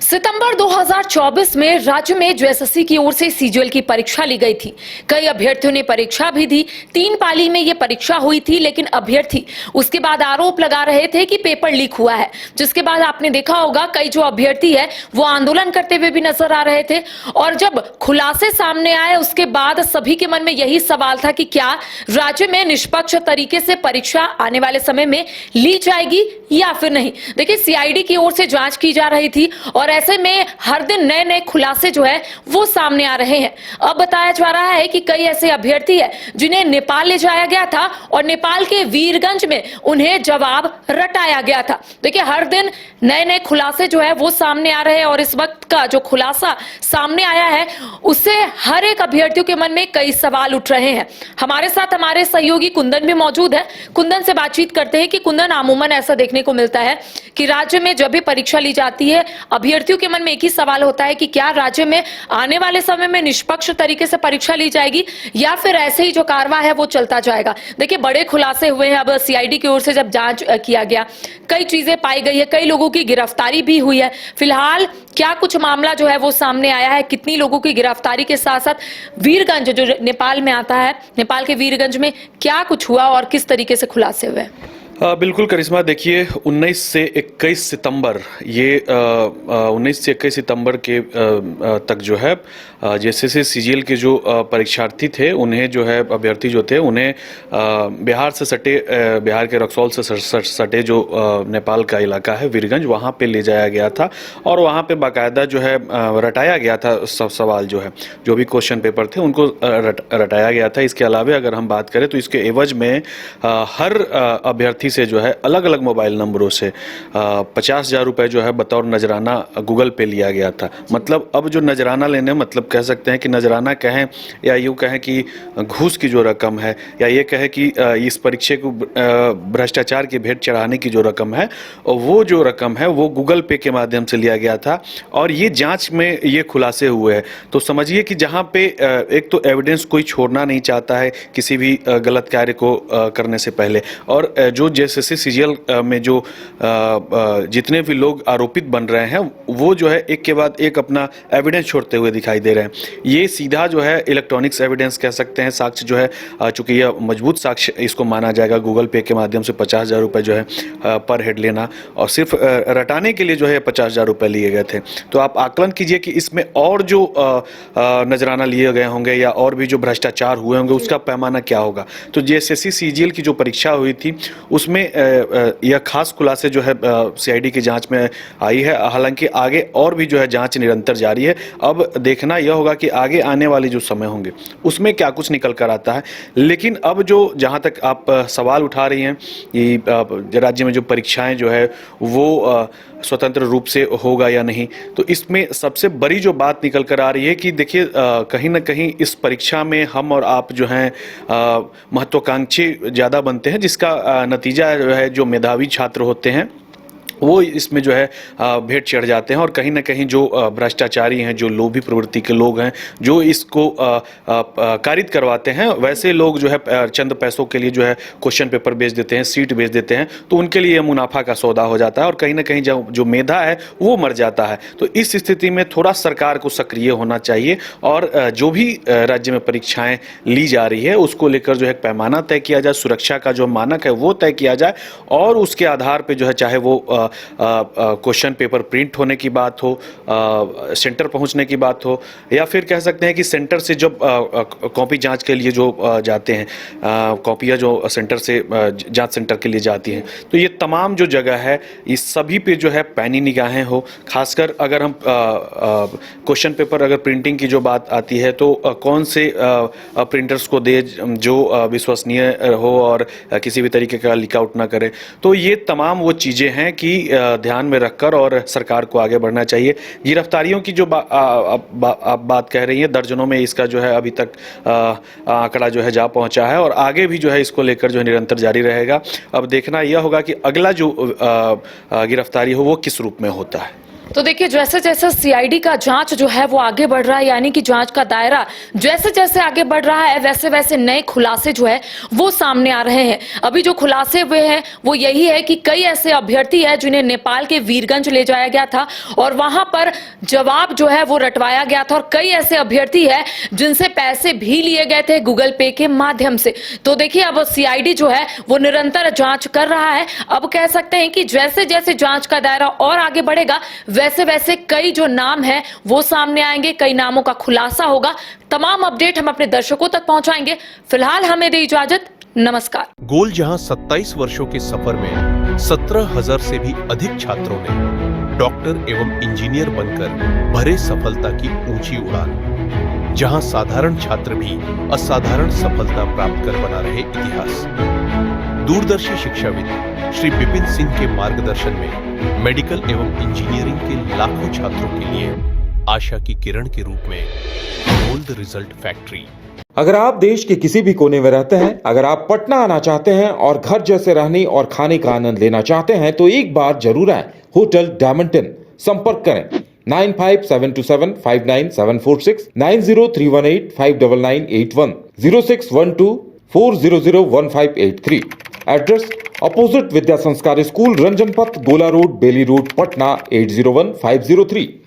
सितंबर 2024 में राज्य में जेएसएससी की ओर से सीजीएल की परीक्षा ली गई थी। कई अभ्यर्थियों ने परीक्षा भी दी। 3 पाली में यह परीक्षा हुई थी, लेकिन अभ्यर्थी उसके बाद आरोप लगा रहे थे कि पेपर लीक हुआ है, जिसके बाद आपने देखा होगा कई जो अभ्यर्थी है वो आंदोलन करते हुए भी नजर आ रहे थे। और जब खुलासे सामने आए उसके बाद सभी के मन में यही सवाल था कि क्या राज्य में निष्पक्ष तरीके से परीक्षा आने वाले समय में ली जाएगी या फिर नहीं। देखिए, सीआईडी की ओर से जांच की जा रही थी और ऐसे में हर दिन नए नए खुलासे जो है वो सामने आ रहे हैं। अब बताया जा रहा है कि कई ऐसे अभ्यर्थी है जिन्हें नेपाल ले जाया गया था और नेपाल के वीरगंज में उन्हें जवाब रटाया गया था। देखिए, हर दिन नए नए खुलासे जो है वो सामने आ रहे हैं और इस वक्त का जो खुलासा सामने आया है उससे हर एक अभ्यर्थियों के मन में कई सवाल उठ रहे हैं। हमारे साथ हमारे सहयोगी कुंदन भी मौजूद है। कुंदन से बातचीत करते हैं कि कुंदन, अमूमन ऐसा देखने को मिलता है कि राज्य में जब भी परीक्षा ली जाती है अभ्यर्थियों के मन में एक ही सवाल होता है कि क्या राज्य में आने वाले समय में निष्पक्ष तरीके से परीक्षा ली जाएगी या फिर ऐसे ही जो कारवा है वो चलता जाएगा। देखिए, बड़े खुलासे हुए हैं। अब सीआईडी की ओर से जब जांच किया गया कई चीजें पाई गई है, कई लोगों की गिरफ्तारी भी हुई है। फिलहाल क्या कुछ मामला जो है वो सामने आया है, कितनी लोगों की गिरफ्तारी के साथ साथ वीरगंज जो नेपाल में आता है, नेपाल के वीरगंज में क्या कुछ हुआ और किस तरीके से खुलासे हुए? बिल्कुल करिश्मा, देखिए 19 से 21 सितंबर ये 19 से 21 सितंबर के तक जो है जेएसएससी सीजीएल के जो परीक्षार्थी थे उन्हें जो है अभ्यर्थी जो थे उन्हें बिहार से सटे बिहार के रक्सौल से सटे जो नेपाल का इलाका है वीरगंज, वहाँ पे ले जाया गया था और वहाँ पे बाकायदा जो है रटाया गया था। सब सवाल जो है जो भी क्वेश्चन पेपर थे उनको रटाया गया था। इसके अलावा अगर हम बात करें तो इसके एवज में हर अभ्यर्थी से जो है अलग अलग मोबाइल नंबरों से 50,000 रुपये जो है बतौर नजराना गूगल पे लिया गया था। मतलब अब जो नजराना लेने मतलब कह सकते हैं कि नजराना कहें या यूँ कहें कि घूस की जो रकम है या ये कहें कि इस परीक्षा को भ्रष्टाचार की भेंट चढ़ाने की जो रकम है वो जो रकम है वो गूगल पे के माध्यम से लिया गया था और ये जांच में ये खुलासे हुए हैं। तो समझिए कि जहाँ पे एक तो एविडेंस कोई छोड़ना नहीं चाहता है किसी भी गलत कार्य को करने से पहले, और जो जेएसएससी सीजीएल में जो जितने भी लोग आरोपित बन रहे हैं वो जो है एक के बाद एक अपना एविडेंस छोड़ते हुए दिखाई दे रहे हैं। ये सीधा जो है इलेक्ट्रॉनिक्स एविडेंस कह सकते हैं, साक्ष्य जो है चूंकि यह मजबूत साक्ष्य इसको माना जाएगा। गूगल पे के माध्यम से 50,000 रुपये जो है पर हेड लेना और सिर्फ रटाने के लिए जो है 50,000 रुपये लिए गए थे। तो आप आकलन कीजिए कि इसमें और जो नजराना लिए गए होंगे या और भी जो भ्रष्टाचार हुए होंगे उसका पैमाना क्या होगा। तो जेएसएससी सीजीएल की जो परीक्षा हुई थी उसमें यह खास खुलासे जो है सीआईडी की जांच में आई है। हालांकि आगे और भी जो है जांच निरंतर जारी है। अब देखना यह होगा कि आगे आने वाले जो समय होंगे उसमें क्या कुछ निकल कर आता है। लेकिन अब जो जहां तक आप सवाल उठा रही हैं कि राज्य में जो परीक्षाएं जो है वो स्वतंत्र रूप से होगा या नहीं, तो इसमें सबसे बड़ी जो बात निकल कर आ रही है कि देखिए कहीं ना कहीं इस परीक्षा में हम और आप जो हैं महत्वाकांक्षी ज़्यादा बनते हैं, जिसका नतीजा जो है जो मेधावी छात्र होते हैं वो इसमें जो है भेंट चढ़ जाते हैं और कहीं ना कहीं जो भ्रष्टाचारी हैं, जो लोभी प्रवृत्ति के लोग हैं, जो इसको कारित करवाते हैं, वैसे लोग जो है चंद पैसों के लिए जो है क्वेश्चन पेपर बेच देते हैं, सीट बेच देते हैं, तो उनके लिए मुनाफा का सौदा हो जाता है और कहीं ना कहीं जो मेधा है वो मर जाता है। तो इस स्थिति में थोड़ा सरकार को सक्रिय होना चाहिए और जो भी राज्य में परीक्षाएं ली जा रही है उसको लेकर जो है पैमाना तय किया जाए, सुरक्षा का जो मानक है वो तय किया जाए और उसके आधार पर जो है चाहे वो क्वेश्चन पेपर प्रिंट होने की बात हो, सेंटर पहुंचने की बात हो, या फिर कह सकते हैं कि सेंटर से जब कॉपी जांच के लिए जो जाते हैं, कॉपियां जो सेंटर से जांच सेंटर के लिए जाती हैं, तो ये तमाम जो जगह है इस सभी पे जो है पैनी निगाहें हो। खासकर अगर हम क्वेश्चन पेपर अगर प्रिंटिंग की जो बात आती है तो कौन से प्रिंटर्स को दे जो विश्वसनीय हो और किसी भी तरीके का लीकआउट ना करे। तो ये तमाम वो चीज़ें हैं कि ध्यान में रखकर और सरकार को आगे बढ़ना चाहिए। गिरफ्तारियों की जो आप बात कह रही हैं, दर्जनों में इसका जो है अभी तक आंकड़ा जो है जा पहुंचा है और आगे भी जो है इसको लेकर जो है निरंतर जारी रहेगा। अब देखना यह होगा कि अगला जो गिरफ्तारी हो वो किस रूप में होता है। तो देखिए जैसे जैसे सीआईडी का जांच जो है वो आगे बढ़ रहा है, यानी कि जांच का दायरा जैसे जैसे आगे बढ़ रहा है वैसे वैसे नए खुलासे जो है वो सामने आ रहे हैं। अभी जो खुलासे हुए हैं वो यही है कि कई ऐसे अभ्यर्थी हैं जिन्हें नेपाल के वीरगंज ले जाया गया था और वहां पर जवाब जो है वो रटवाया गया था, और कई ऐसे अभ्यर्थी है जिनसे पैसे भी लिए गए थे गूगल पे के माध्यम से। तो देखिए अब सीआईडी जो है वो निरंतर जांच कर रहा है। अब कह सकते हैं कि जैसे जैसे जांच का दायरा और आगे बढ़ेगा वैसे वैसे कई जो नाम हैं वो सामने आएंगे, कई नामों का खुलासा होगा। तमाम अपडेट हम अपने दर्शकों तक पहुंचाएंगे। फिलहाल हमें दे इजाजत, नमस्कार। गोल जहां 27 वर्षों के सफर में 17,000 से भी अधिक छात्रों ने डॉक्टर एवं इंजीनियर बनकर भरे सफलता की ऊंची उड़ान, जहां साधारण छात्र भी असाधारण सफलता प्राप्त कर बना रहे इतिहास। दूरदर्शी शिक्षाविद श्री विपिन सिंह के मार्गदर्शन में मेडिकल एवं इंजीनियरिंग के लाखों छात्रों के लिए आशा की किरण के रूप में गोल्ड रिजल्ट फैक्ट्री। अगर आप देश के किसी भी कोने में रहते हैं, अगर आप पटना आना चाहते हैं और घर जैसे रहने और खाने का आनंद लेना चाहते हैं तो एक बार जरूर आए होटल डायमंटन। संपर्क करें 9572759746, 9031859981, 0612400153। एड्रेस अपोजिट विद्या संस्कार स्कूल, रंजन पथ, गोला रोड, बेली रोड, पटना 801503।